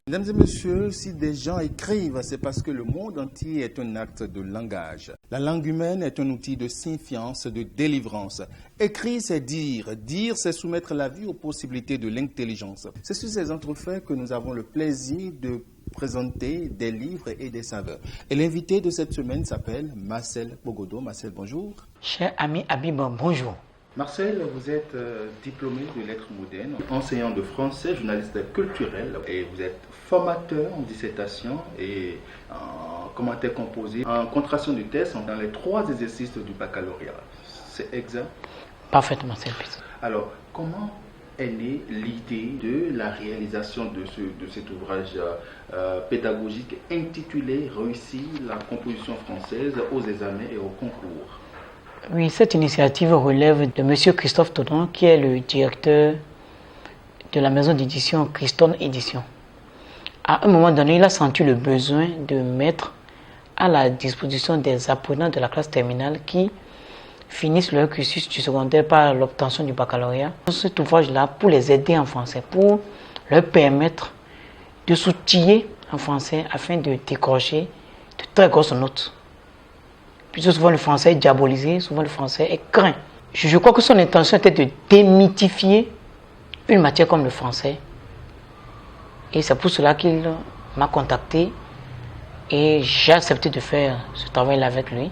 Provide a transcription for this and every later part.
Mesdames et messieurs, si des gens écrivent, c'est parce que le monde entier est un acte de langage. La langue humaine est un outil de signifiance, de délivrance. Écrire, c'est dire. Dire, c'est soumettre la vie aux possibilités de l'intelligence. C'est sur ces entrefaits que nous avons le plaisir de présenter des livres et des saveurs. Et l'invité de cette semaine s'appelle Marcel Pogodo. Marcel, bonjour. Cher ami Habib, bonjour. Marcel, vous êtes diplômé de lettres modernes, enseignant de français, journaliste culturel, et vous êtes formateur en dissertation et en commentaire composé, en contraction de thèse dans les 3 exercices du baccalauréat. C'est exact? Parfaitement, c'est le plus. Alors, comment est née l'idée de la réalisation de cet ouvrage pédagogique intitulé « Réussir la composition française aux examens et au concours ». Oui, cette initiative relève de M. Christophe Todon, qui est le directeur de la maison d'édition Christone Édition. À un moment donné, il a senti le besoin de mettre à la disposition des apprenants de la classe terminale qui finissent leur cursus du secondaire par l'obtention du baccalauréat cet ouvrage-là pour les aider en français, pour leur permettre de s'outiller en français afin de décrocher de très grosses notes. Puisque souvent le français est diabolisé, souvent le français est craint. Je crois que son intention était de démythifier une matière comme le français. Et c'est pour cela qu'il m'a contacté et j'ai accepté de faire ce travail-là avec lui.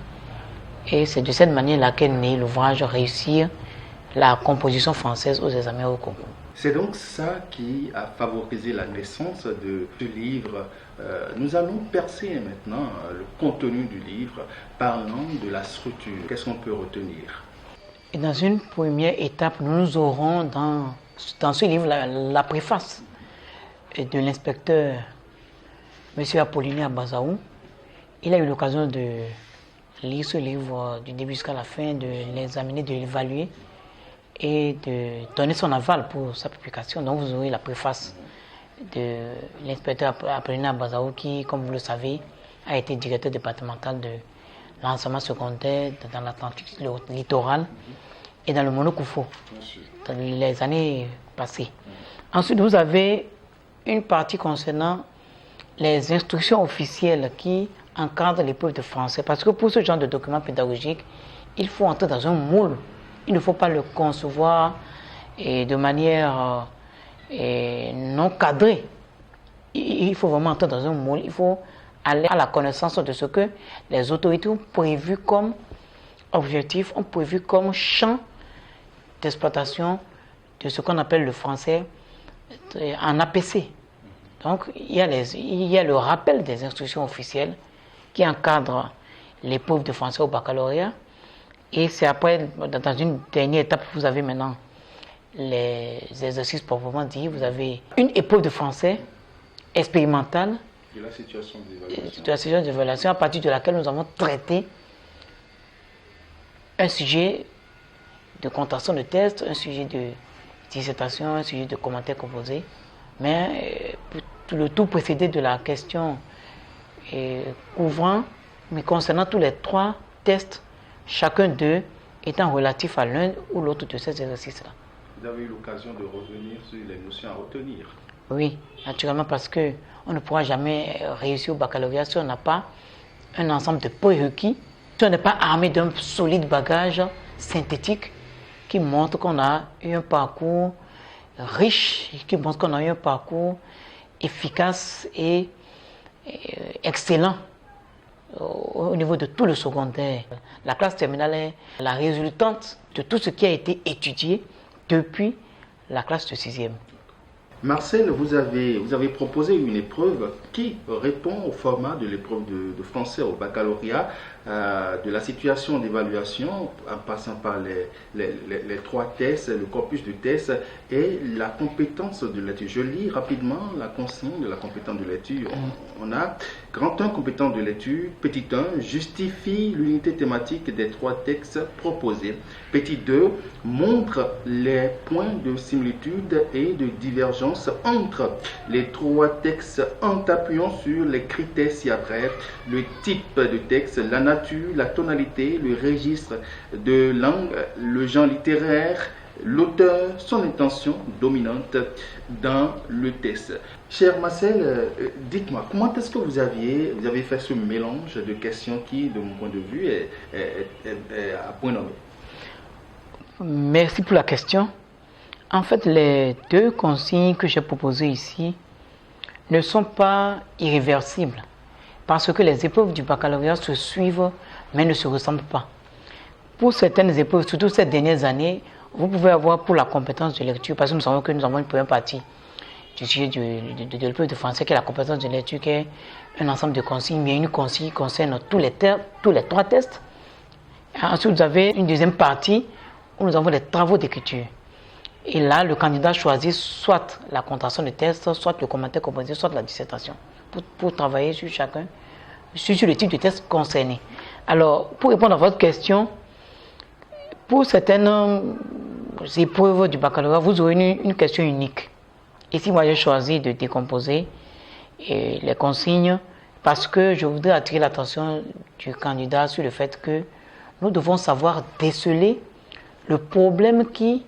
Et c'est de cette manière-là qu'est né l'ouvrage Réussir la composition française aux examens et au concours. C'est donc ça qui a favorisé la naissance de ce livre. Nous allons percer maintenant le contenu du livre, parlant de la structure. Qu'est-ce qu'on peut retenir? Et dans une première étape, nous aurons dans ce livre la préface de l'inspecteur M. Apollinaire Bazaou. Il a eu l'occasion de lire ce livre du début jusqu'à la fin, de l'examiner, de l'évaluer et de donner son aval pour sa publication. Donc vous aurez la préface de l'inspecteur Apollinaire Bazaou qui, comme vous le savez, a été directeur départemental de l'enseignement secondaire dans l'Atlantique littoral et dans le Monokoufo dans les années passées. Ensuite, vous avez une partie concernant les instructions officielles qui encadrent l'épreuve de français. Parce que pour ce genre de document pédagogique, il faut entrer dans un moule. Il ne faut pas le concevoir de manière non cadrée. Il faut vraiment entrer dans un moule. Il faut aller à la connaissance de ce que les autorités ont prévu comme objectif, ont prévu comme champ d'exploitation de ce qu'on appelle le français en APC. Donc, il y a le rappel des instructions officielles qui encadrent l'épreuve de français au baccalauréat. Et c'est après, dans une dernière étape, vous avez maintenant les exercices proprement dit. Vous avez une épreuve de français expérimentale De la situation d'évaluation. de la situation d'évaluation à partir de laquelle nous avons traité un sujet de contraction de test, un sujet de dissertation, un sujet de commentaire composé. Mais le tout précédé de la question couvrant, mais concernant tous les 3 tests, chacun d'eux étant relatif à l'un ou l'autre de ces exercices-là. Vous avez eu l'occasion de revenir sur les notions à retenir. Oui, naturellement, parce qu'on ne pourra jamais réussir au baccalauréat si on n'a pas un ensemble de prérequis, si on n'est pas armé d'un solide bagage synthétique qui montre qu'on a eu un parcours riche, qui montre qu'on a eu un parcours efficace et excellent au niveau de tout le secondaire. La classe terminale est la résultante de tout ce qui a été étudié depuis la classe de 6e. Marcel, vous avez proposé une épreuve qui répond au format de l'épreuve de français au baccalauréat, de la situation d'évaluation, en passant par les 3 tests, le corpus de tests et la compétence de lecture. Je lis rapidement la consigne de la compétence de lecture. On a grand 1, compétence de lecture. Petit 1, justifie l'unité thématique des 3 textes proposés. Petit 2, montre les points de similitude et de divergence entre les 3 textes en t'appuyant sur les critères ci-après, le type de texte, la nature, la tonalité, le registre de langue, le genre littéraire l'auteur, son intention dominante dans le test. Cher Marcel, dites-moi, comment est-ce que vous avez fait ce mélange de questions qui, de mon point de vue, est à point nommé? Merci pour la question. En fait, les deux consignes que j'ai proposées ici ne sont pas irréversibles parce que les épreuves du baccalauréat se suivent mais ne se ressemblent pas. Pour certaines épreuves, surtout ces dernières années, vous pouvez avoir pour la compétence de lecture, parce que nous savons que nous avons une première partie du sujet de l'épreuve de français qui est la compétence de lecture, qui est un ensemble de consignes, mais une consigne concerne tous les trois tests. Ensuite, vous avez une deuxième partie où nous avons les travaux d'écriture. Et là, le candidat choisit soit la comptation de test, soit le commentaire composé, soit la dissertation, pour travailler sur chacun, sur le type de test concerné. Alors, pour répondre à votre question, pour certaines épreuves du baccalauréat, vous aurez une question unique. Ici, moi, j'ai choisi de décomposer les consignes parce que je voudrais attirer l'attention du candidat sur le fait que nous devons savoir déceler le problème qui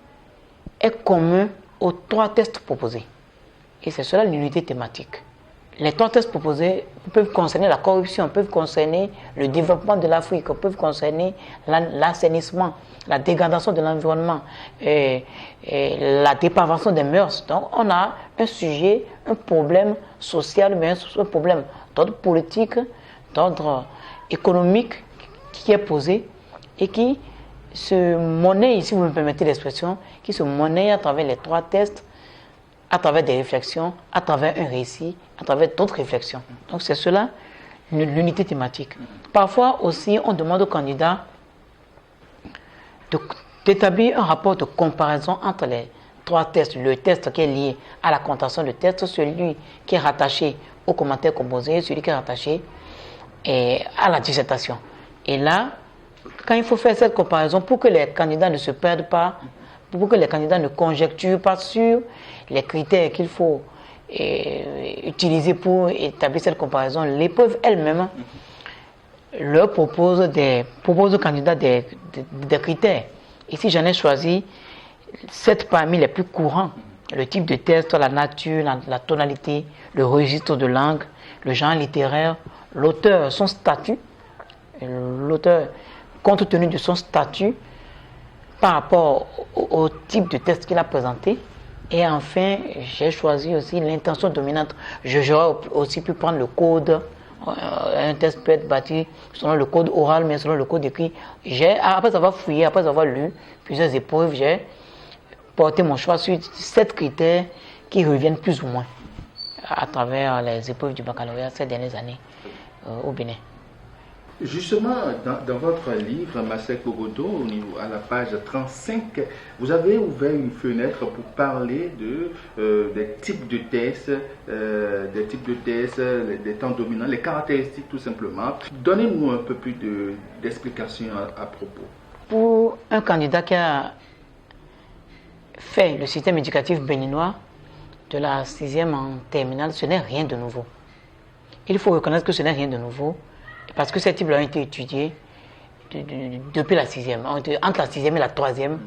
est commun aux trois tests proposés. Et c'est cela l'unité thématique. Les trois tests proposés peuvent concerner la corruption, peuvent concerner le développement de l'Afrique, peuvent concerner l'assainissement, la dégradation de l'environnement, et la dépravation des mœurs. Donc on a un sujet, un problème social, mais un problème d'ordre politique, d'ordre économique qui est posé et qui se monnaie, si vous me permettez l'expression, qui se monnaie à travers les trois tests, à travers des réflexions, à travers un récit, à travers d'autres réflexions. Donc c'est cela, l'unité thématique. Parfois aussi, on demande aux candidats d'établir un rapport de comparaison entre les trois tests. Le test qui est lié à la comptation de tests, celui qui est rattaché au commentaire composé, celui qui est rattaché à la dissertation. Et là, quand il faut faire cette comparaison, pour que les candidats ne se perdent pas, pour que les candidats ne conjecturent pas sur les critères qu'il faut utiliser pour établir cette comparaison, l'épreuve elle-même leur propose aux candidats des critères. Ici, j'en ai choisi 7 parmi les plus courants. Le type de test, la nature, la tonalité, le registre de langue, le genre littéraire, l'auteur, son statut, l'auteur, compte tenu de son statut par rapport au type de test qu'il a présenté. Et enfin, j'ai choisi aussi l'intention dominante. J'aurais aussi pu prendre le code. Un test peut être bâti selon le code oral, mais selon le code écrit. Après avoir fouillé, après avoir lu plusieurs épreuves, j'ai porté mon choix sur 7 critères qui reviennent plus ou moins à travers les épreuves du baccalauréat ces dernières années au Bénin. Justement, dans votre livre, Marcel Kogodo, à la page 35, vous avez ouvert une fenêtre pour parler des types de tests, des temps dominants, les caractéristiques tout simplement. Donnez-nous un peu plus d'explications à propos. Pour un candidat qui a fait le système éducatif béninois de la 6e en terminale, ce n'est rien de nouveau. Il faut reconnaître que ce n'est rien de nouveau. Parce que ces types ont été étudiés depuis la 6e. Entre la 6e et la 3e,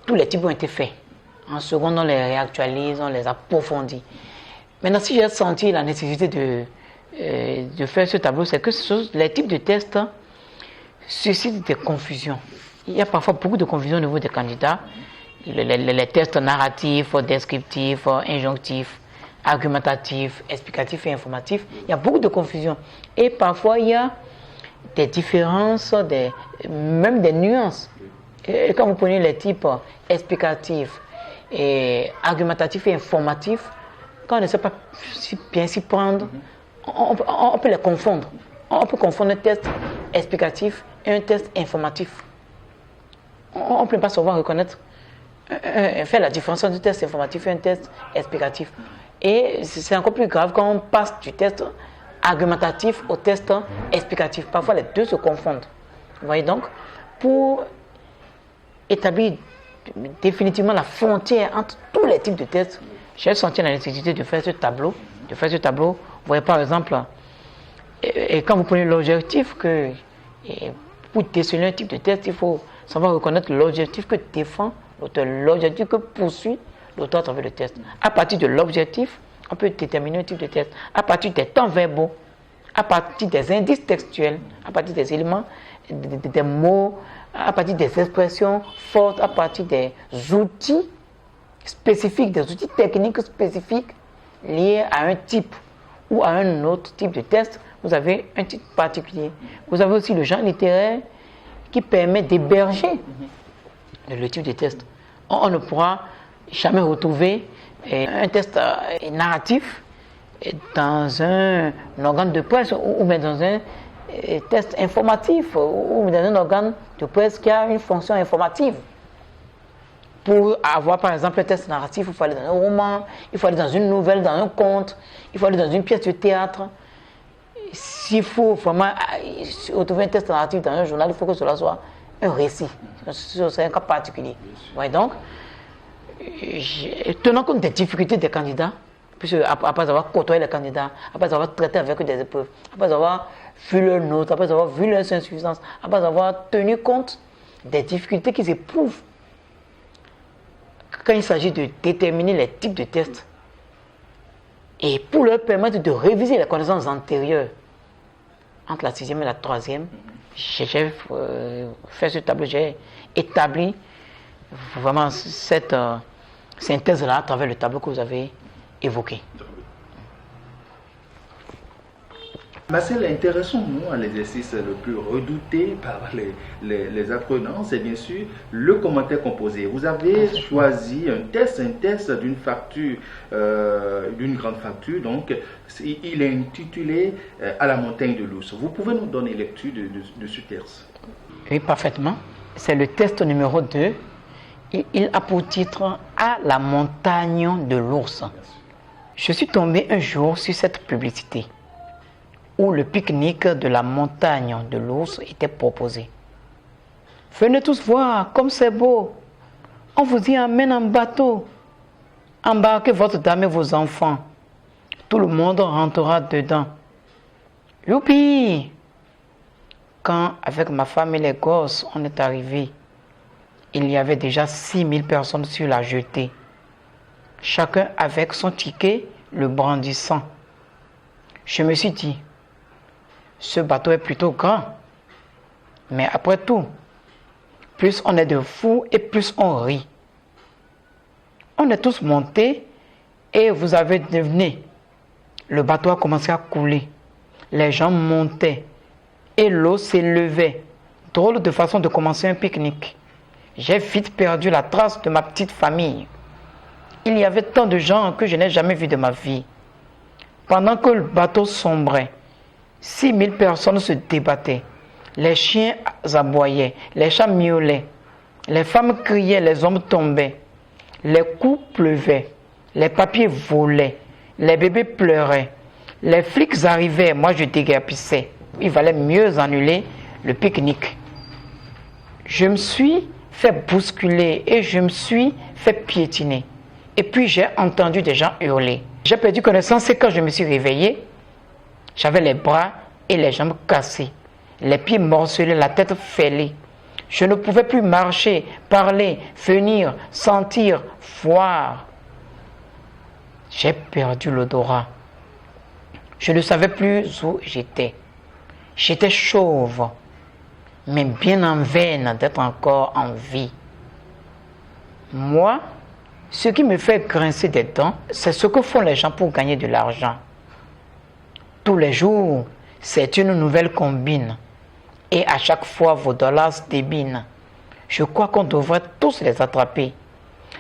tous les types ont été faits. En seconde, on les réactualise, on les approfondit. Maintenant, si j'ai senti la nécessité de faire ce tableau, c'est que les types de tests suscitent des confusions. Il y a parfois beaucoup de confusion au niveau des candidats. Les tests narratifs, descriptifs, injonctifs, argumentatif, explicatif et informatif, il y a beaucoup de confusion. Et parfois, il y a des différences, même des nuances. Et quand vous prenez les types explicatifs, et argumentatifs et informatifs, quand on ne sait pas bien s'y prendre, on peut les confondre. On peut confondre un test explicatif et un test informatif. On ne peut pas savoir reconnaître, faire la différence entre un test informatif et un test explicatif. Et c'est encore plus grave quand on passe du test argumentatif au test explicatif. Parfois, les deux se confondent. Vous voyez donc, pour établir définitivement la frontière entre tous les types de tests, j'ai senti la nécessité de faire ce tableau. Vous voyez par exemple, et quand vous prenez l'objectif pour déceler un type de test, il faut savoir reconnaître l'objectif que défend l'auteur, l'objectif que poursuit l'auteur à travers le texte. À partir de l'objectif, on peut déterminer un type de texte. À partir des temps verbaux, à partir des indices textuels, à partir des éléments, des mots, à partir des expressions fortes, à partir des outils spécifiques, des outils techniques spécifiques liés à un type ou à un autre type de texte, vous avez un type particulier. Vous avez aussi le genre littéraire qui permet d'héberger le type de texte. On ne pourra jamais retrouver un texte narratif dans un organe de presse ou même dans un texte informatif ou dans un organe de presse qui a une fonction informative. Pour avoir par exemple un texte narratif, il faut aller dans un roman, il faut aller dans une nouvelle, dans un conte, il faut aller dans une pièce de théâtre. S'il faut vraiment retrouver un texte narratif dans un journal, il faut que cela soit un récit. C'est un cas particulier. Ouais, donc, tenant compte des difficultés des candidats, puisque après avoir côtoyé les candidats, après avoir traité avec eux des épreuves, après avoir vu leurs notes, après avoir vu leurs insuffisances, après avoir tenu compte des difficultés qu'ils éprouvent quand il s'agit de déterminer les types de tests et pour leur permettre de réviser les connaissances antérieures entre la 6e et la 3e, j'ai fait ce tableau, j'ai établi vraiment cette synthèse-là à travers le tableau que vous avez évoqué. Marcel, intéressons-nous à l'exercice le plus redouté par les apprenants, c'est bien sûr le commentaire composé. Vous avez choisi un test d'une facture, d'une grande facture, donc il est intitulé À la montagne de l'ours. Vous pouvez nous donner lecture de ce texte? Oui, parfaitement. C'est le test numéro 2. Il a pour titre À la montagne de l'ours. Je suis tombé un jour sur cette publicité où le pique-nique de la montagne de l'ours était proposé. Venez tous voir comme c'est beau. On vous y amène en bateau. Embarquez votre dame et vos enfants. Tout le monde rentrera dedans. Youpi! Quand, avec ma femme et les gosses, on est arrivé, il y avait déjà 6000 personnes sur la jetée. Chacun avec son ticket, le brandissant. Je me suis dit, ce bateau est plutôt grand. Mais après tout, plus on est de fous et plus on rit. On est tous montés et vous avez deviné. Le bateau a commencé à couler. Les gens montaient et l'eau s'élevait. Drôle de façon de commencer un pique-nique. J'ai vite perdu la trace de ma petite famille. Il y avait tant de gens que je n'ai jamais vus de ma vie. Pendant que le bateau sombrait, 6000 personnes se débattaient. Les chiens aboyaient, les chats miaulaient, les femmes criaient, les hommes tombaient. Les coups pleuvaient, les papiers volaient, les bébés pleuraient. Les flics arrivaient, moi je déguerpissais. Il valait mieux annuler le pique-nique. Je me suis fait bousculer et je me suis fait piétiner. Et puis j'ai entendu des gens hurler. J'ai perdu connaissance et quand je me suis réveillé, j'avais les bras et les jambes cassées, les pieds morcelés, la tête fêlée. Je ne pouvais plus marcher, parler, venir, sentir, voir. J'ai perdu l'odorat. Je ne savais plus où j'étais. J'étais chauve, mais bien en veine d'être encore en vie. Moi, ce qui me fait grincer des dents, c'est ce que font les gens pour gagner de l'argent. Tous les jours, c'est une nouvelle combine. Et à chaque fois, vos dollars se débinent. Je crois qu'on devrait tous les attraper,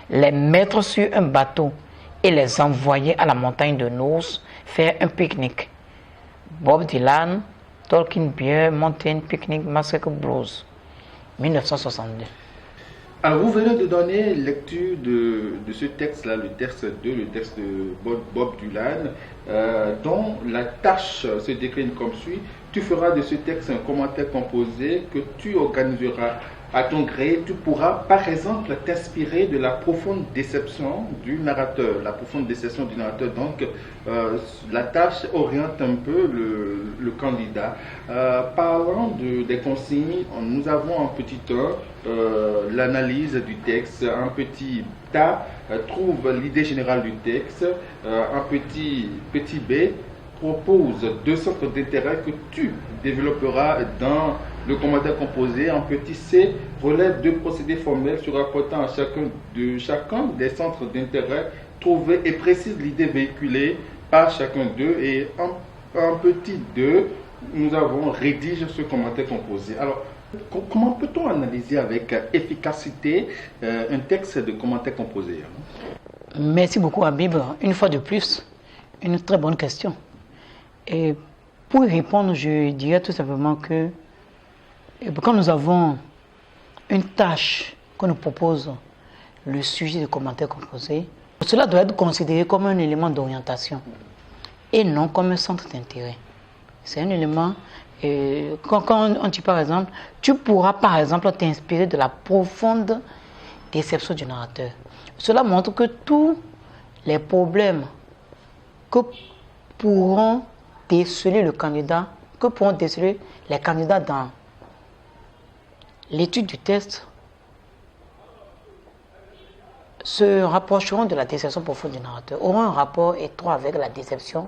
les mettre sur un bateau et les envoyer à la montagne de l'ours faire un pique-nique. Bob Dylan, Talking Beer, Mountain Picnic Massacre Blues, 1962. Alors, vous venez de donner lecture de ce texte-là, le texte 2, le texte de Bob Dylan, dont la tâche se décline comme suit. Tu feras de ce texte un commentaire composé que tu organiseras à ton gré, tu pourras par exemple t'inspirer de la profonde déception du narrateur. La profonde déception du narrateur, donc la tâche oriente un peu le candidat. Parlant des consignes, nous avons en petit 1 l'analyse du texte, un petit A trouve l'idée générale du texte, un petit B propose 2 centres d'intérêt que tu développeras dans le commentaire composé. En petit C relève 2 procédés formels se rapportant à chacun des centres d'intérêt trouvés et précise l'idée véhiculée par chacun d'eux. Et en petit 2, nous avons rédige ce commentaire composé. Alors, comment peut-on analyser avec efficacité un texte de commentaire composé? Merci beaucoup, Habib. Une fois de plus, une très bonne question. Et pour y répondre, je dirais tout simplement que quand nous avons une tâche qu'on nous propose, le sujet de commentaire composé, cela doit être considéré comme un élément d'orientation et non comme un centre d'intérêt. C'est un élément, quand on dit par exemple, tu pourras par exemple t'inspirer de la profonde déception du narrateur. Cela montre que tous les problèmes que pourront déceler le candidat, que pourront déceler les candidats dans l'étude du test se rapprocheront de la déception profonde du narrateur, auront un rapport étroit avec la déception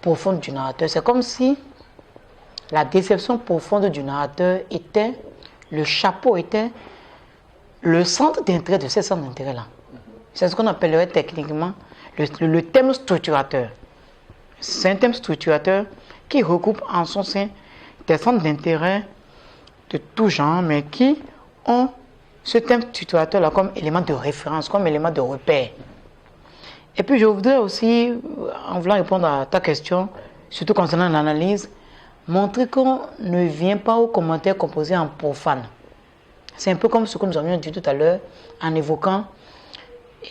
profonde du narrateur. C'est comme si la déception profonde du narrateur était, le chapeau était le centre d'intérêt de ces centres d'intérêt-là. C'est ce qu'on appellerait techniquement le thème structurateur. C'est un thème structurateur qui regroupe en son sein des centres d'intérêt de tout genre, mais qui ont ce thème structurateur-là comme élément de référence, comme élément de repère. Et puis je voudrais aussi, en voulant répondre à ta question, surtout concernant l'analyse, montrer qu'on ne vient pas aux commentaires composés en profane. C'est un peu comme ce que nous avions dit tout à l'heure en évoquant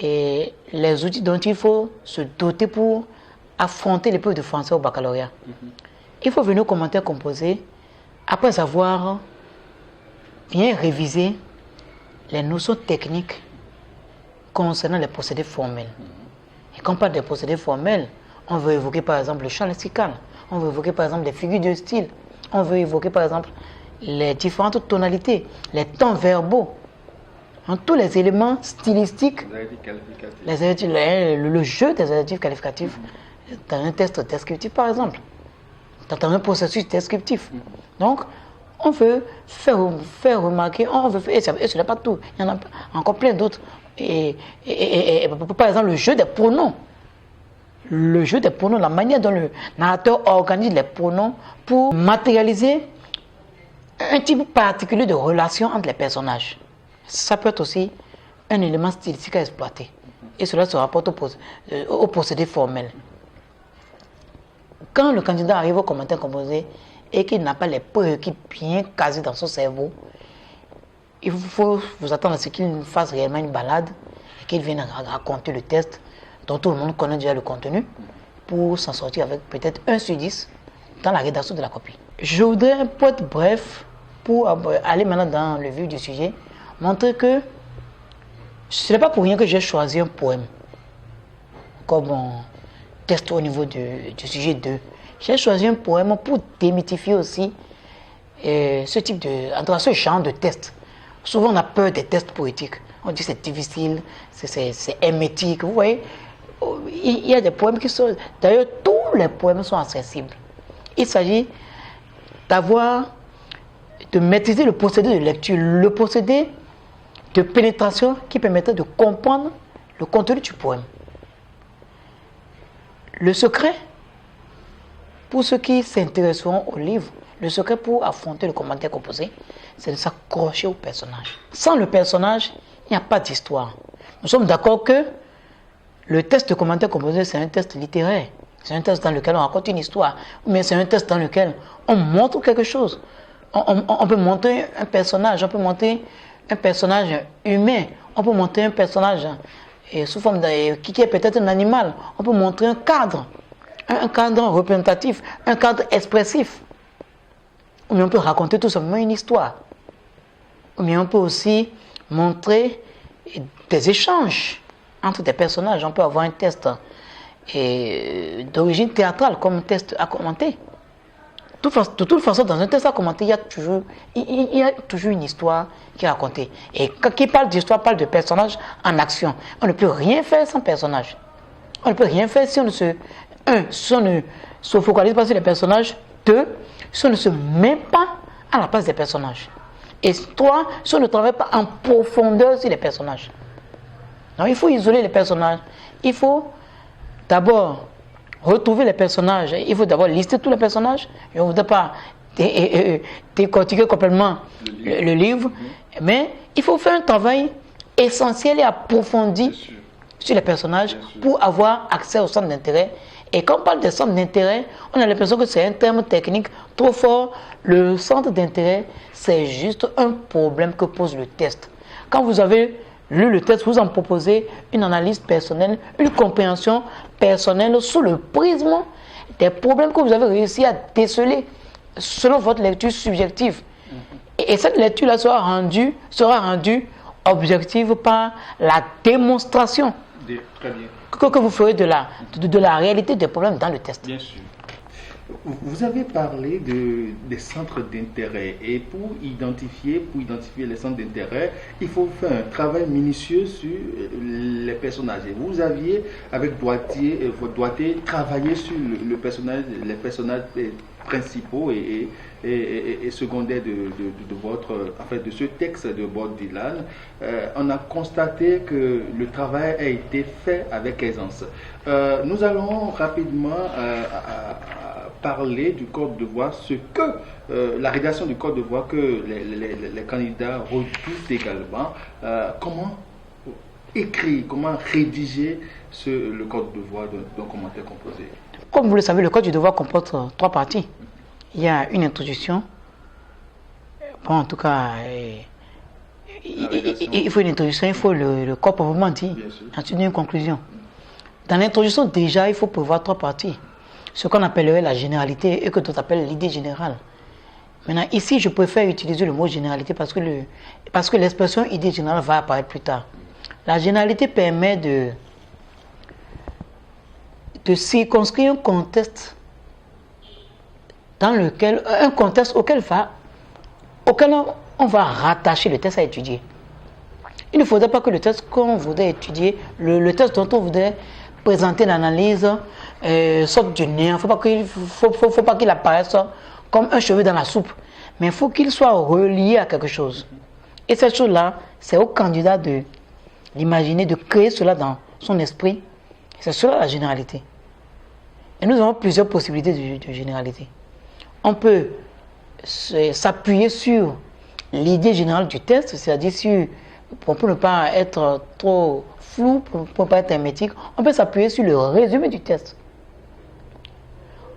les outils dont il faut se doter pour affronter l'épreuve de français au baccalauréat. Il faut venir aux commentaires composés après avoir bien révisé les notions techniques concernant les procédés formels. Et quand on parle des procédés formels, on veut évoquer par exemple le champ lexical, on veut évoquer par exemple les figures de style, on veut évoquer par exemple les différentes tonalités, les temps verbaux, tous les éléments stylistiques, le jeu des adjectifs qualificatifs dans un test descriptif par exemple, dans un processus descriptif. Donc, on veut faire remarquer, et ce n'est pas tout, il y en a encore plein d'autres. Et par exemple, le jeu des pronoms. Le jeu des pronoms, la manière dont le narrateur organise les pronoms pour matérialiser un type particulier de relation entre les personnages. Ça peut être aussi un élément stylistique à exploiter. Et cela se rapporte au procédé formel. Quand le candidat arrive au commentaire composé et qu'il n'a pas les prérequis bien casés dans son cerveau, il faut vous attendre à ce qu'il fasse réellement une balade et qu'il vienne raconter le test dont tout le monde connaît déjà le contenu pour s'en sortir avec peut-être 1 sur 10 dans la rédaction de la copie. Je voudrais, pour être bref, pour aller maintenant dans le vif du sujet, montrer que ce n'est pas pour rien que j'ai choisi un poème comme test au niveau du sujet 2. J'ai choisi un poème pour démythifier aussi ce genre de test. Souvent, on a peur des tests poétiques. On dit c'est difficile, c'est hermétique. Vous voyez, il y a des poèmes qui sont... D'ailleurs, tous les poèmes sont accessibles. Il s'agit de maîtriser le procédé de lecture, le procédé de pénétration qui permettait de comprendre le contenu du poème. Le secret, pour ceux qui s'intéresseront au livre, le secret pour affronter le commentaire composé, c'est de s'accrocher au personnage. Sans le personnage, il n'y a pas d'histoire. Nous sommes d'accord que le test de commentaire composé, c'est un test littéraire. C'est un test dans lequel on raconte une histoire. Mais c'est un test dans lequel on montre quelque chose. On peut montrer un personnage, on peut montrer un personnage humain, on peut montrer un personnage sous forme qui est peut-être un animal. On peut montrer un cadre représentatif, un cadre expressif. Mais on peut raconter tout simplement une histoire. Mais on peut aussi montrer des échanges entre des personnages. On peut avoir un test d'origine théâtrale comme test à commenter. De toute façon, dans un test à commenter, il y a toujours une histoire qui est racontée. Et qui parle d'histoire, parle de personnages en action. On ne peut rien faire sans personnage. On ne peut rien faire si on ne se focalise pas sur les personnages. 2, si on ne se met pas à la place des personnages. Et 3, si on ne travaille pas en profondeur sur les personnages. Donc, il faut isoler les personnages. Il faut d'abord retrouver les personnages. Il faut d'abord lister tous les personnages. Je ne voudrais pas décortiquer complètement le livre. Mais il faut faire un travail essentiel et approfondi sur les personnages pour avoir accès au centre d'intérêt. Et quand on parle de centre d'intérêt, on a l'impression que c'est un terme technique trop fort. Le centre d'intérêt, c'est juste un problème que pose le test. Quand vous avez lu le test, vous en proposez une analyse personnelle, une compréhension personnelle sous le prisme des problèmes que vous avez réussi à déceler selon votre lecture subjective. Et cette lecture-là sera rendue objective par la démonstration que vous ferez de la réalité des problèmes dans le test. Bien sûr. Vous avez parlé des centres d'intérêt et pour identifier les centres d'intérêt, il faut faire un travail minutieux sur les personnages. Et vous aviez, avec votre Doitier, travaillé sur les personnages principaux et secondaires de ce texte de Bob Dylan. On a constaté que le travail a été fait avec aisance. Nous allons rapidement parler du code de voix, la rédaction du code de voix que les candidats redoutent également. Comment écrire, comment rédiger le code de voix d'un commentaire composé? Comme vous le savez, le code du devoir comporte 3 parties. Il y a une introduction. Bon, en tout cas, il faut une introduction, il faut le corps proprement dit. Ensuite, une conclusion. Dans l'introduction, déjà, il faut prévoir 3 parties. Ce qu'on appellerait la généralité et que d'autres appellent l'idée générale. Maintenant, ici, je préfère utiliser le mot généralité parce que l'expression idée générale va apparaître plus tard. La généralité permet de circonscrire un contexte auquel on va rattacher le test à étudier. Il ne faudrait pas que le test qu'on voudrait étudier, le test dont on voudrait présenter l'analyse, sorte du nez. Il ne faut pas qu'il apparaisse comme un cheveu dans la soupe, mais il faut qu'il soit relié à quelque chose. Et cette chose-là, c'est au candidat de l'imaginer, de créer cela dans son esprit. C'est cela la généralité. Et nous avons plusieurs possibilités de généralité. On peut s'appuyer sur l'idée générale du test, c'est-à-dire pour ne pas être trop flou, pour ne pas être hermétique, on peut s'appuyer sur le résumé du test.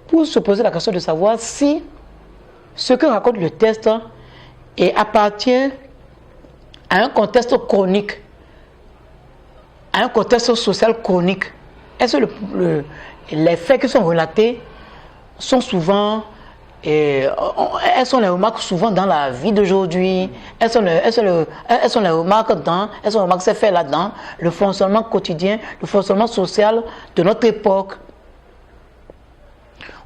Pour se poser la question de savoir si ce que raconte le test appartient à un contexte chronique, à un contexte social chronique. Est-ce que les faits qui sont relatés sont souvent, elles sont les remarques souvent dans la vie d'aujourd'hui, elles sont les remarques c'est fait là-dedans, le fonctionnement quotidien, le fonctionnement social de notre époque.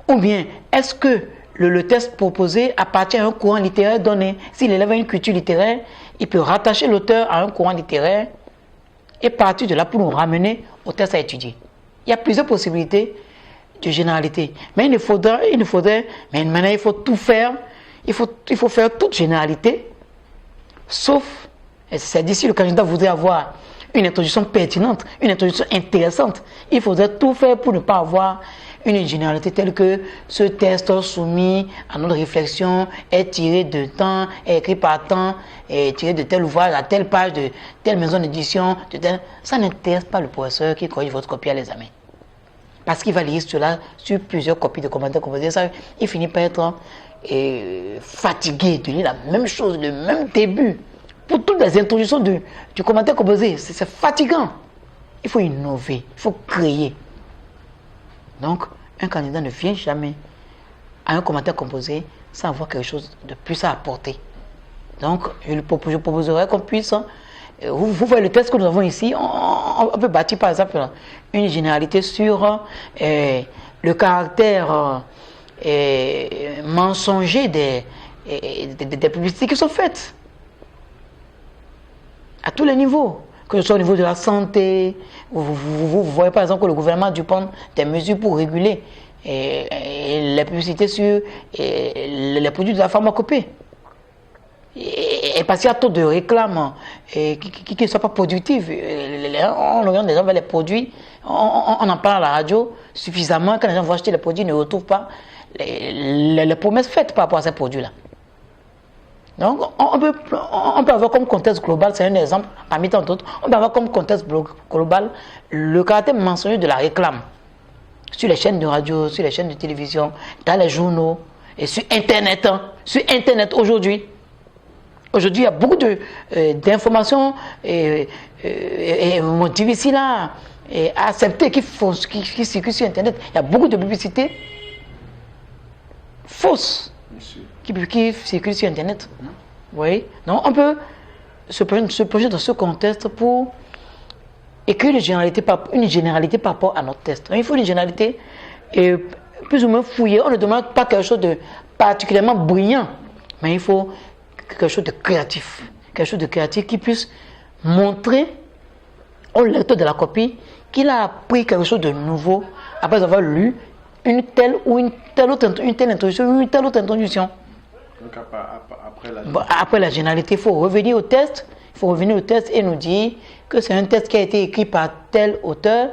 Ou bien, est-ce que le test proposé appartient à un courant littéraire donné? S'il élève à une culture littéraire, il peut rattacher l'auteur à un courant littéraire et partir de là pour nous ramener au test à étudier. Il y a plusieurs possibilités de généralité. Mais il faut tout faire. Il faut faire toute généralité, sauf, c'est d'ici le candidat voudrait avoir une introduction pertinente, une introduction intéressante. Il faudrait tout faire pour ne pas avoir une généralité telle que ce test soumis à notre réflexion est tiré de temps, est écrit par temps, est tiré de tel ouvrage, à telle page, de telle maison d'édition, ça n'intéresse pas le professeur qui corrige votre copie à l'examen. Parce qu'il va lire cela sur plusieurs copies de commentaires composés. Ça, il finit par être fatigué de lire la même chose, le même début. Pour toutes les introductions du commentaire composé, c'est fatigant. Il faut innover, il faut créer. Donc, un candidat ne vient jamais à un commentaire composé sans avoir quelque chose de plus à apporter. Donc, je proposerais qu'on puisse... Vous voyez le test que nous avons ici, on peut bâtir par exemple une généralité sur le caractère mensonger des publicités qui sont faites à tous les niveaux, que ce soit au niveau de la santé. Vous voyez par exemple que le gouvernement a dû prendre des mesures pour réguler les publicités sur les produits de la pharmacopée. Et parce qu'il y a trop de réclames qui ne sont pas productives. On regarde les gens vers les produits, on en parle à la radio suffisamment. Quand les gens vont acheter les produits, ils ne retrouvent pas les promesses faites par rapport à ces produits-là. Donc, on peut avoir comme contexte global, c'est un exemple parmi tant d'autres, on peut avoir comme contexte global le caractère mentionné de la réclame sur les chaînes de radio, sur les chaînes de télévision, dans les journaux et sur Internet. Sur Internet aujourd'hui. Aujourd'hui, il y a beaucoup d'informations difficiles à accepter qui circulent sur Internet. Il y a beaucoup de publicités fausses qui circulent sur Internet. Vous voyez? Donc, on peut se projeter dans ce contexte pour écrire une généralité par rapport à notre test. Il faut une généralité plus ou moins fouillée. On ne demande pas quelque chose de particulièrement brillant, mais il faut quelque chose de créatif. Quelque chose de créatif qui puisse montrer au lecteur de la copie qu'il a appris quelque chose de nouveau après avoir lu une telle autre introduction, une telle autre introduction. Donc après la généralité, il faut revenir au test. Il faut revenir au test et nous dire que c'est un test qui a été écrit par tel auteur.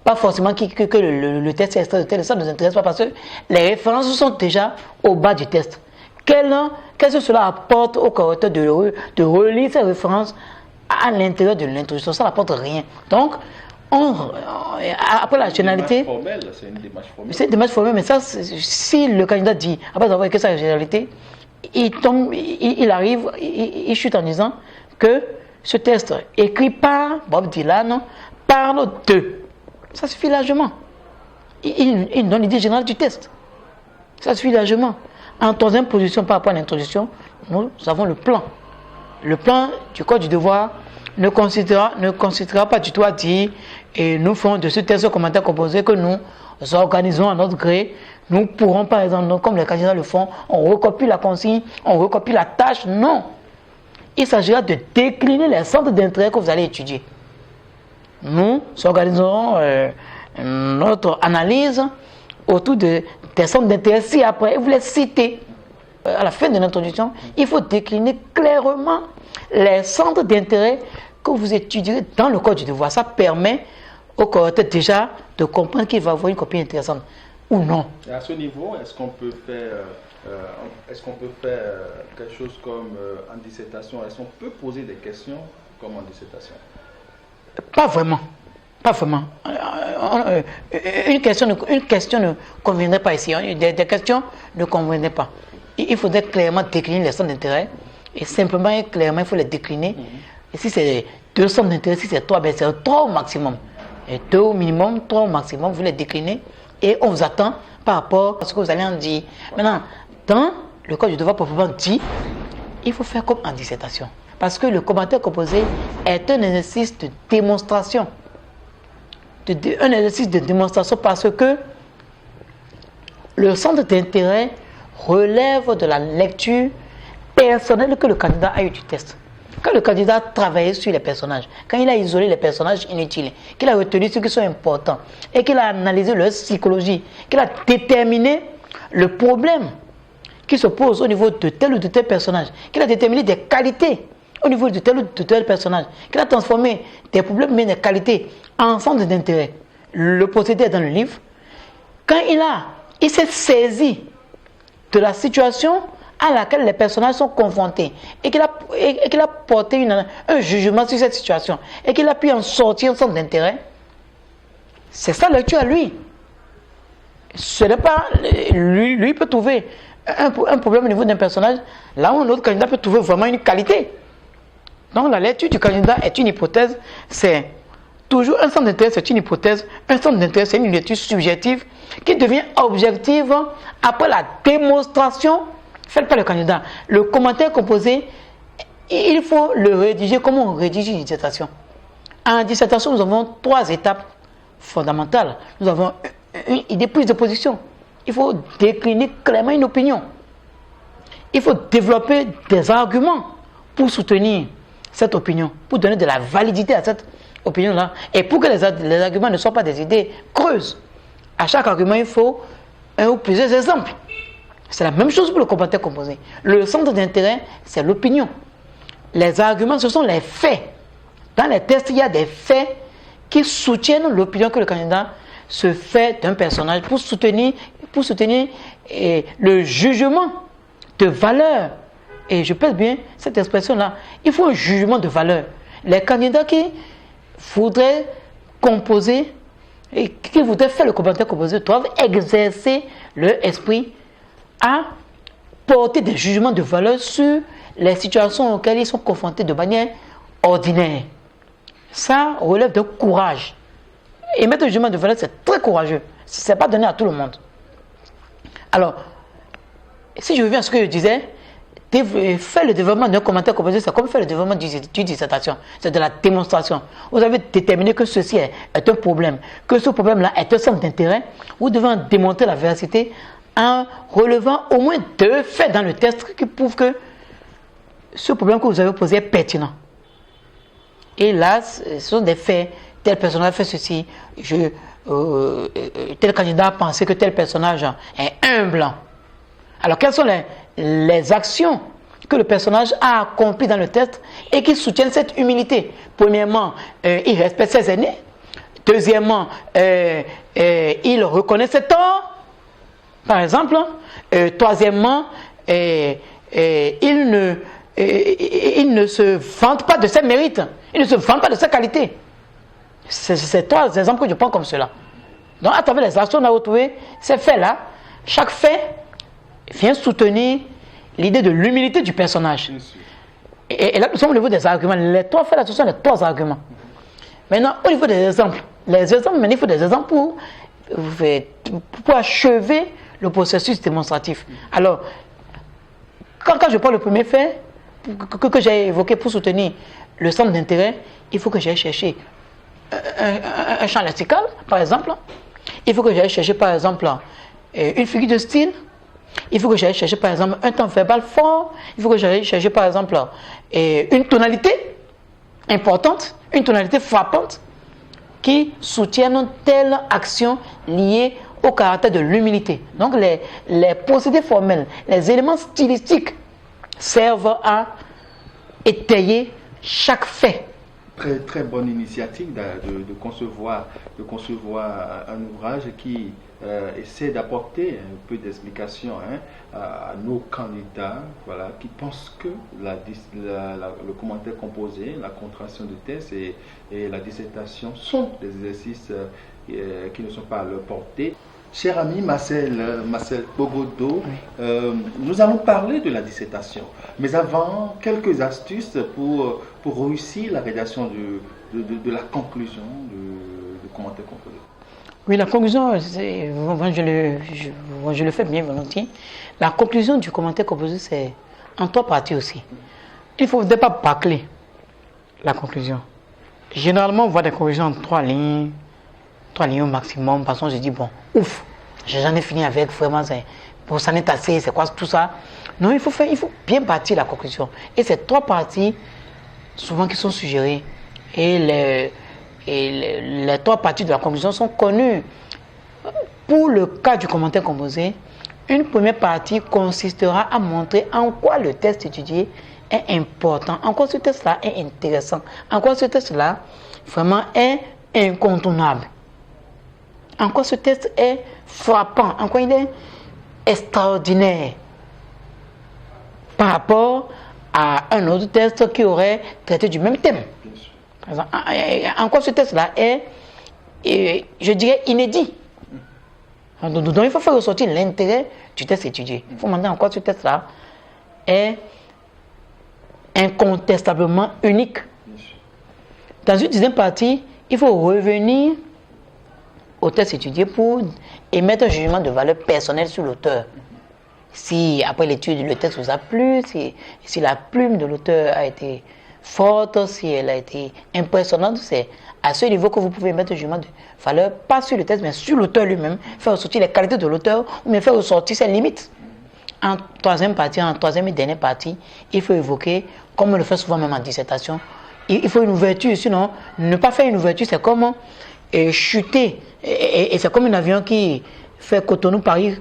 Pas forcément que le test est extrait de tel, ça ne nous intéresse pas parce que les références sont déjà au bas du test. Qu'est-ce que cela apporte au correcteur de relire ces références à l'intérieur de l'introduction? Ça n'apporte rien. Donc, après la généralité... C'est une démarche formelle. C'est une démarche formelle, mais ça, si le candidat dit, après avoir écrit sa généralité, il chute en disant que ce test écrit par Bob Dylan parle de... Ça suffit largement. Il donne l'idée générale du test. Ça suffit largement. En troisième position par rapport à l'introduction, nous avons le plan. Le plan du Code du devoir ne considérera pas du tout à dire et nous ferons de ce test commentaire composé que nous organisons à notre gré. Nous pourrons par exemple, comme les candidats le font, on recopie la consigne, on recopie la tâche. Non. Il s'agira de décliner les centres d'intérêt que vous allez étudier. Nous organiserons notre analyse autour des centres d'intérêt. Si après, vous les citez à la fin de l'introduction, il faut décliner clairement les centres d'intérêt que vous étudierez dans le Code du devoir. Ça permet au correcteur déjà de comprendre qu'il va avoir une copie intéressante ou non. Et à ce niveau, est-ce qu'on peut faire quelque chose comme en dissertation? Est-ce qu'on peut poser des questions comme en dissertation? Pas vraiment. Pas vraiment. Une question ne conviendrait pas ici. Des questions ne conviendraient pas. Il faudrait clairement décliner les centres d'intérêt. Et simplement et clairement, il faut les décliner. Et si c'est 2 centres d'intérêt, si c'est 3, ben c'est 3 au maximum. Et 2 au minimum, 3 au maximum, vous les déclinez. Et on vous attend par rapport à ce que vous allez en dire. Maintenant, dans le Code du devoir proprement dit, il faut faire comme en dissertation. Parce que le commentaire composé est un exercice de démonstration. Un exercice de démonstration parce que le centre d'intérêt relève de la lecture personnelle que le candidat a eu du test. Quand le candidat a travaillé sur les personnages, quand il a isolé les personnages inutiles, qu'il a retenu ceux qui sont importants et qu'il a analysé leur psychologie, qu'il a déterminé le problème qui se pose au niveau de tel ou de tel personnage, qu'il a déterminé des qualités au niveau de tel ou de tel personnage, qu'il a transformé des problèmes mais des qualités en centre d'intérêt. Le procédé est dans le livre. Quand il s'est saisi de la situation à laquelle les personnages sont confrontés et qu'il a porté un jugement sur cette situation et qu'il a pu en sortir un centre d'intérêt, c'est sa lecture à lui. Ce n'est pas... Lui peut trouver un problème au niveau d'un personnage, là où un autre candidat peut trouver vraiment une qualité. Donc la lecture du candidat est une hypothèse, c'est toujours un centre d'intérêt, c'est une hypothèse, un centre d'intérêt, c'est une lecture subjective qui devient objective après la démonstration Faites pas le candidat. Le commentaire composé, il faut le rédiger comme on rédige une dissertation. En dissertation, nous avons 3 étapes fondamentales. Nous avons une idée, prise de position. Il faut décliner clairement une opinion. Il faut développer des arguments pour soutenir cette opinion, pour donner de la validité à cette opinion-là. Et pour que les arguments ne soient pas des idées creuses. À chaque argument, il faut un ou plusieurs exemples. C'est la même chose pour le commentaire composé. Le centre d'intérêt, c'est l'opinion. Les arguments, ce sont les faits. Dans les tests, il y a des faits qui soutiennent l'opinion que le candidat se fait d'un personnage pour soutenir le jugement de valeur. Et je pèse bien cette expression-là. Il faut un jugement de valeur. Les candidats qui voudraient composer et qui voudraient faire le commentaire composé doivent exercer leur esprit à porter des jugements de valeur sur les situations auxquelles ils sont confrontés de manière ordinaire. Ça relève de courage. Émettre un jugement de valeur, c'est très courageux. Ce n'est pas donné à tout le monde. Alors, si je reviens à ce que je disais, faire le développement d'un commentaire composé, c'est comme faire le développement d'une dissertation. C'est de la démonstration. Vous avez déterminé que ceci est un problème, que ce problème-là est un centre d'intérêt. Vous devez en démontrer la véracité en relevant au moins 2 faits dans le test qui prouvent que ce problème que vous avez posé est pertinent. Et là, ce sont des faits. Tel personnage a fait ceci. Tel candidat a pensé que tel personnage est humble. Alors, quelles sont les actions que le personnage a accomplies dans le test et qui soutiennent cette humilité? Premièrement, il respecte ses aînés. Deuxièmement, il reconnaît ses torts, par exemple. Troisièmement, il ne se vante pas de ses mérites. Il ne se vante pas de ses qualités. C'est 3 exemples que je prends comme cela. Donc, à travers les actions, on a retrouvé ces faits-là. Chaque fait vient soutenir l'idée de l'humilité du personnage. Et là, nous sommes au niveau des arguments. Les 3 faits-là, ce sont les 3 arguments. Maintenant, au niveau des exemples. Les exemples, maintenant, il faut des exemples pour achever le processus démonstratif. Alors, quand je prends le premier fait que j'ai évoqué pour soutenir le centre d'intérêt, il faut que j'aille chercher un champ lexical, par exemple. Il faut que j'aille chercher, par exemple, une figure de style. Il faut que j'aille chercher, par exemple, un temps verbal fort. Il faut que j'aille chercher, par exemple, une tonalité importante, une tonalité frappante qui soutiennent telle action liée au caractère de l'humilité. Donc, les procédés formels, les éléments stylistiques servent à étayer chaque fait. Très, très bonne initiative de concevoir un ouvrage qui essaie d'apporter un peu d'explication à nos candidats, voilà, qui pensent que le commentaire composé, la contraction de thèse et la dissertation sont des exercices qui ne sont pas à leur portée. Cher ami Marcel Pogodo, oui. Nous allons parler de la dissertation. Mais avant, quelques astuces pour réussir la rédaction de la conclusion du commentaire composé. Oui, la conclusion, je le fais bien volontiers. La conclusion du commentaire composé, c'est en 3 parties aussi. Il ne faut pas bâcler la conclusion. Généralement, on voit des conclusions en 3 lignes au maximum, parce que je dis, bon, ouf, j'en ai fini avec, vraiment, bon, ça n'est assez, c'est quoi tout ça? Non, il faut bien bâtir la conclusion. Et ces 3 parties, souvent qui sont suggérées, et les 3 parties de la conclusion sont connues. Pour le cas du commentaire composé, une première partie consistera à montrer en quoi le test étudié est important, en quoi ce test-là est intéressant, en quoi ce test-là vraiment est incontournable. En quoi ce test est frappant, en quoi il est extraordinaire par rapport à un autre test qui aurait traité du même thème. Par exemple, en quoi ce test-là est, je dirais, inédit. Donc il faut faire ressortir l'intérêt du test étudié. Il faut demander en quoi ce test-là est incontestablement unique. Dans une deuxième partie, il faut revenir au test étudié pour émettre un jugement de valeur personnelle sur l'auteur. Si après l'étude, le texte vous a plu, si la plume de l'auteur a été forte, si elle a été impressionnante, c'est à ce niveau que vous pouvez mettre un jugement de valeur, pas sur le texte, mais sur l'auteur lui-même, faire ressortir les qualités de l'auteur ou bien faire ressortir ses limites. En troisième et dernière partie, il faut évoquer, comme on le fait souvent même en dissertation, il faut une ouverture, sinon ne pas faire une ouverture, c'est comme chuter, et c'est comme un avion qui fait Cotonou-Paris,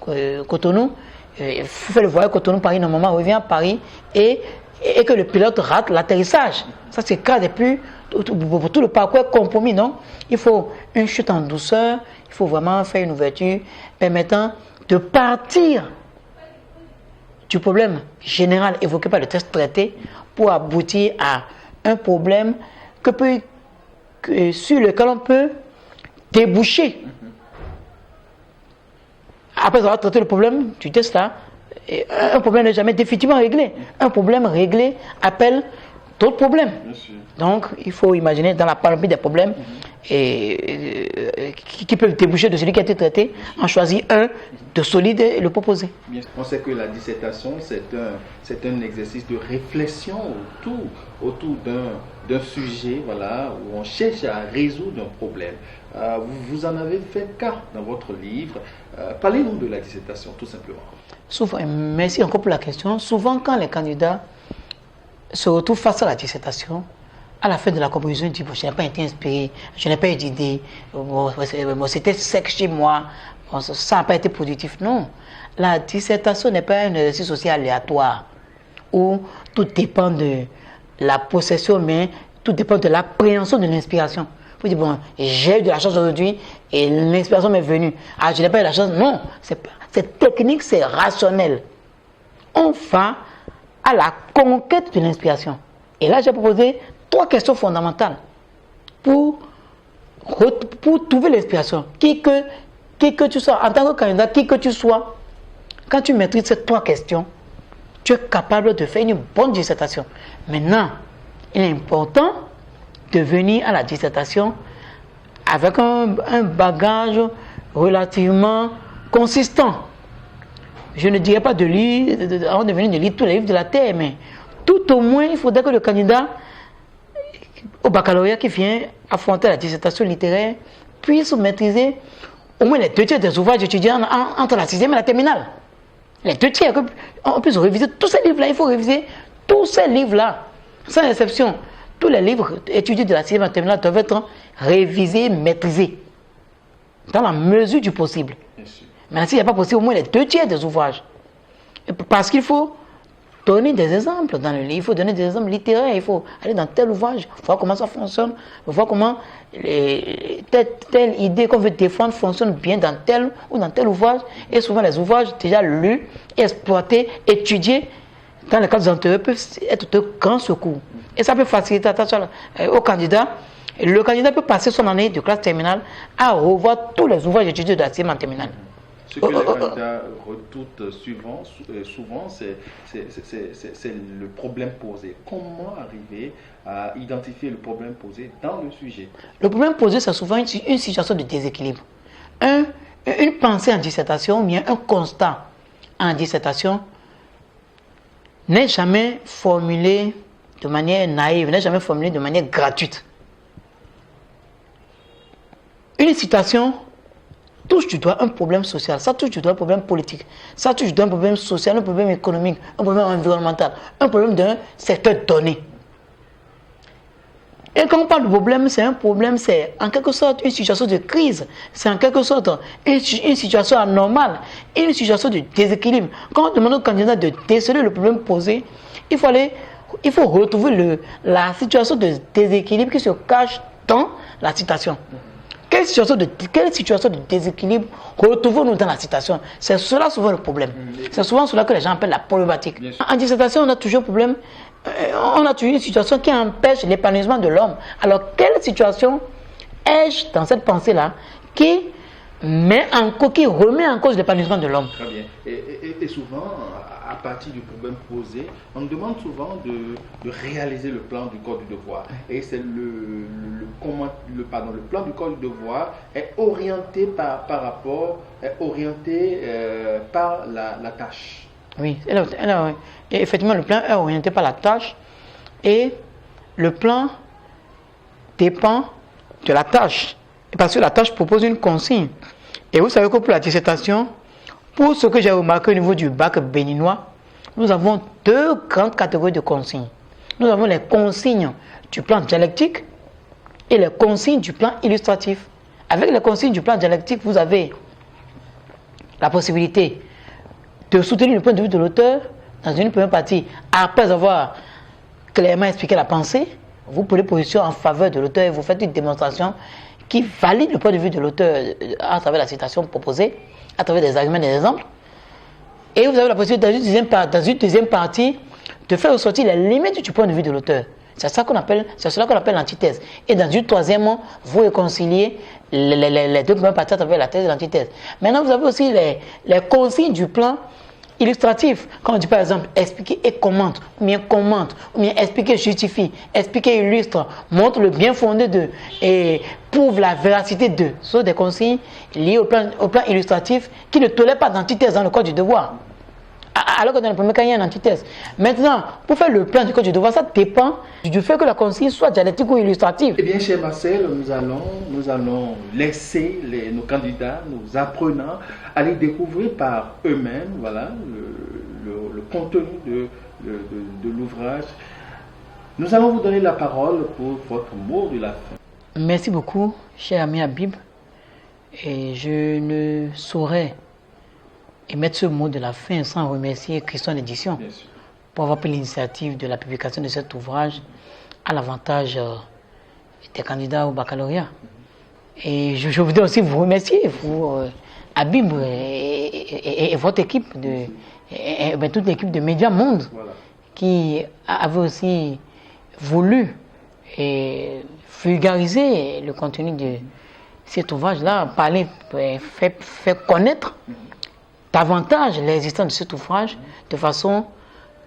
fait le voyage Cotonou-Paris, normalement revient à Paris, et que le pilote rate l'atterrissage. Ça c'est le cas des plus, pour tout le parcours est compromis, non? Il faut une chute en douceur, il faut vraiment faire une ouverture permettant de partir du problème général évoqué par le texte traité pour aboutir à un problème sur lequel on peut déboucher. Après avoir traité le problème du texte là, un problème n'est jamais définitivement réglé. Un problème réglé appelle d'autres problèmes. Donc, il faut imaginer dans la panoplie des problèmes qui peuvent déboucher de celui qui a été traité, en choisir un de solide et le proposer. On sait que la dissertation, c'est un exercice de réflexion autour d'un sujet, voilà, où on cherche à résoudre un problème. Vous en avez fait cas dans votre livre. Parlez-nous de la dissertation, tout simplement. Souvent, merci encore pour la question. Souvent, quand les candidats se retrouvent face à la dissertation, à la fin de la composition, ils disent bon, je n'ai pas été inspiré, je n'ai pas eu d'idée, c'était sec chez moi, ça n'a pas été productif. Non, la dissertation n'est pas un exercice aussi aléatoire où tout dépend de la possession, mais tout dépend de l'appréhension de l'inspiration. Vous dites bon, j'ai eu de la chance aujourd'hui et l'inspiration m'est venue. Ah, je n'ai pas eu de la chance. Non, c'est technique, c'est rationnel. On va à la conquête de l'inspiration. Et là, j'ai proposé 3 questions fondamentales pour trouver l'inspiration. Qui que tu sois, en tant que candidat, qui que tu sois, quand tu maîtrises ces 3 questions, tu es capable de faire une bonne dissertation. Maintenant, il est important de venir à la dissertation avec un bagage relativement consistant. Je ne dirais pas avant de venir de lire tous les livres de la terre, mais tout au moins, il faudrait que le candidat au baccalauréat qui vient affronter la dissertation littéraire puisse maîtriser au moins les 2 tiers des ouvrages étudiants entre la 6e et la terminale. Les 2 tiers, on puisse réviser tous ces livres-là. Il faut réviser tous ces livres-là, sans exception. Tous les livres étudiés de la 6e et la terminale doivent être révisés, maîtrisés, dans la mesure du possible. Mais s'il n'y a pas possible, au moins les 2 tiers des ouvrages. Parce qu'il faut donner des exemples dans le livre, il faut donner des exemples littéraires, il faut aller dans tel ouvrage, voir comment ça fonctionne, voir comment telle idée qu'on veut défendre fonctionne bien dans tel ou dans tel ouvrage. Et souvent les ouvrages déjà lus, exploités, étudiés, dans le cadre des antérieurs, peuvent être de grand secours. Et ça peut faciliter la tâche au candidat. Et le candidat peut passer son année de classe terminale à revoir tous les ouvrages étudiés de la 6e en terminale. Ce que les candidats redoutent souvent, c'est le problème posé. Comment arriver à identifier le problème posé dans le sujet? Le problème posé, c'est souvent une situation de déséquilibre. Une pensée en dissertation, ou bien un constat en dissertation n'est jamais formulé de manière naïve, n'est jamais formulé de manière gratuite. Une citation touche du doigt un problème social, ça touche du doigt un problème politique, ça touche du doigt un problème social, un problème économique, un problème environnemental, un problème d'un secteur donné. Et quand on parle de problème, c'est un problème, c'est en quelque sorte une situation de crise, c'est en quelque sorte une situation anormale, une situation de déséquilibre. Quand on demande au candidat de déceler le problème posé, il faut retrouver la situation de déséquilibre qui se cache dans la citation. Quelle situation de déséquilibre retrouvons-nous dans la citation? C'est cela souvent le problème. C'est souvent cela que les gens appellent la problématique. En dissertation, on a toujours un problème, on a toujours une situation qui empêche l'épanouissement de l'homme. Alors, quelle situation ai-je dans cette pensée-là qui remet en cause l'épanouissement de l'homme? Très bien. Et souvent, à partir du problème posé, on nous demande souvent de réaliser le plan du corps du devoir. Et c'est le plan du corps du devoir est orienté par la tâche. Oui, et effectivement, le plan est orienté par la tâche et le plan dépend de la tâche. Parce que la tâche propose une consigne. Et vous savez que pour la dissertation, pour ce que j'ai remarqué au niveau du bac béninois, nous avons deux grandes catégories de consignes. Nous avons les consignes du plan dialectique et les consignes du plan illustratif. Avec les consignes du plan dialectique, vous avez la possibilité de soutenir le point de vue de l'auteur dans une première partie. Après avoir clairement expliqué la pensée, vous prenez position en faveur de l'auteur et vous faites une démonstration qui valide le point de vue de l'auteur à travers la citation proposée, à travers des arguments, des exemples. Et vous avez la possibilité dans une deuxième partie de faire ressortir les limites du point de vue de l'auteur. C'est cela qu'on appelle l'antithèse. Et dans une troisième, vous réconciliez les deux premières parties à travers la thèse et l'antithèse. Maintenant, vous avez aussi les consignes du plan illustratif. Quand on dit par exemple expliquer et commente, ou bien expliquer justifie, expliquer illustre, montre le bien fondé de et prouve la véracité de. Ce sont des consignes liées au plan illustratif qui ne tolèrent pas d'antithèse dans le code du devoir. Alors que dans le premier cas, il y a une antithèse. Maintenant, pour faire le plan du code du devoir, ça dépend du fait que la consigne soit dialectique ou illustrative. Eh bien, cher Marcel, nous allons laisser nos candidats, nos apprenants, aller découvrir par eux-mêmes le contenu de l'ouvrage. Nous allons vous donner la parole pour votre mot de la fin. Merci beaucoup, cher ami Habib. Et je ne saurais émettre ce mot de la fin sans remercier Christian Édition pour avoir pris l'initiative de la publication de cet ouvrage à l'avantage des candidats au baccalauréat. Et je voudrais aussi vous remercier, vous, Habib, et votre équipe, toute l'équipe de Média Monde, qui avait aussi voulu vulgariser le contenu de cet ouvrage-là, parler, faire connaître davantage l'existence de cet ouvrage de façon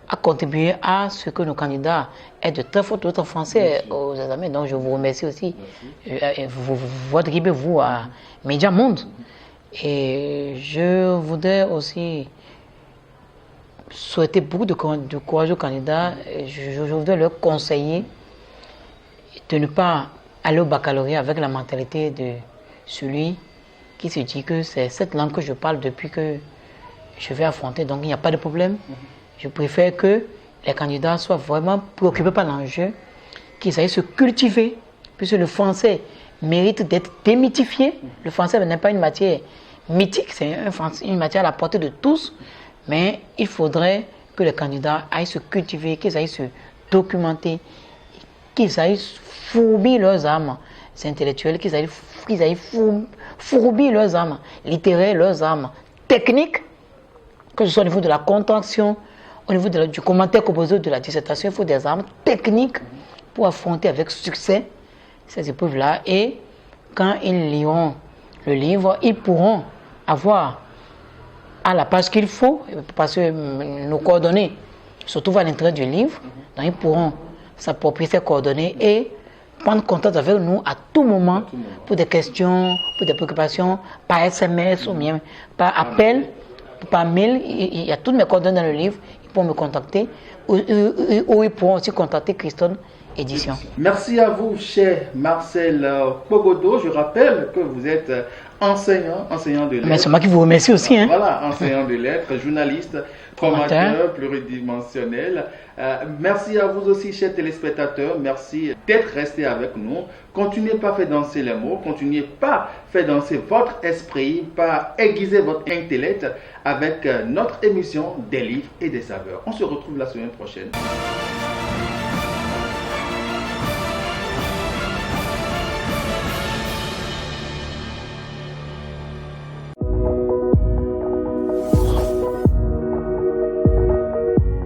à contribuer à ce que nos candidats aient de très fortes notes en français aux examens. Donc je vous remercie aussi, votre équipe et vous à Média Monde. Et je voudrais aussi souhaiter beaucoup de courage aux candidats. Je voudrais leur conseiller de ne pas aller au baccalauréat avec la mentalité de celui qui se dit que c'est cette langue que je parle depuis que je vais affronter, donc il n'y a pas de problème. Je préfère que les candidats soient vraiment préoccupés par l'enjeu, qu'ils aillent se cultiver, puisque le français mérite d'être démythifié. Le français n'est pas une matière mythique, c'est une matière à la portée de tous, mais il faudrait que les candidats aillent se cultiver, qu'ils aillent se documenter, qu'ils aillent fourbir leurs âmes intellectuelles, qu'ils aillent fourbir leurs âmes littéraires, leurs âmes techniques, que ce soit au niveau de la contraction, au niveau du commentaire composé de la dissertation. Il faut des armes techniques pour affronter avec succès ces épreuves-là. Et quand ils liront le livre, ils pourront avoir à la page qu'il faut, parce que nos coordonnées se trouvent à l'intérieur du livre, donc ils pourront s'approprier ces coordonnées et prendre contact avec nous à tout moment pour des questions, pour des préoccupations, par SMS ou bien par appel, par mail. Il y a toutes mes coordonnées dans le livre, ils pourront me contacter ou ils pourront aussi contacter Christian Édition. Merci à vous, cher Marcel Pogodo. Je rappelle que vous êtes enseignant de lettres. Mais c'est moi qui vous remercie aussi. Hein. Voilà, enseignant de lettres, journaliste, formateur pluridimensionnel. Merci à vous aussi, chers téléspectateurs. Merci d'être restés avec nous. Continuez pas à faire danser les mots. Continuez pas à faire danser votre esprit, pas aiguiser votre intellect avec notre émission des livres et des saveurs. On se retrouve la semaine prochaine.